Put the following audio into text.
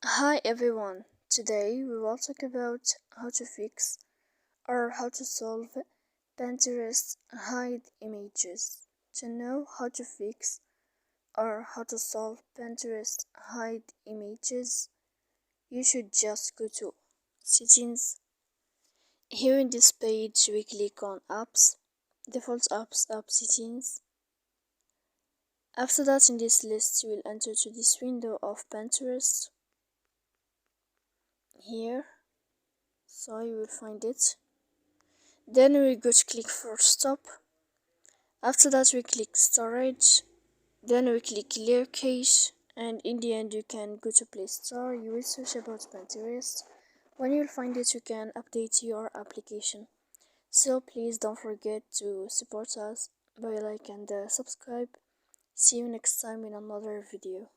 Hi everyone, today we will talk about how to fix or how to solve Pinterest hide images. To know how to fix or how to solve Pinterest hide images, you should just go to Settings. Here in this page we click on Apps, Default Apps, App Settings. After that, in this list you will enter to this window of Pinterest. Here, so you will find it. Then we go to click for stop. After that we click storage. Then we click clear cache, and in the end you can go to Play Store. You will search about Pinterest. When you'll find it, you can update your application. So please don't forget to support us by like and subscribe. See you next time in another video.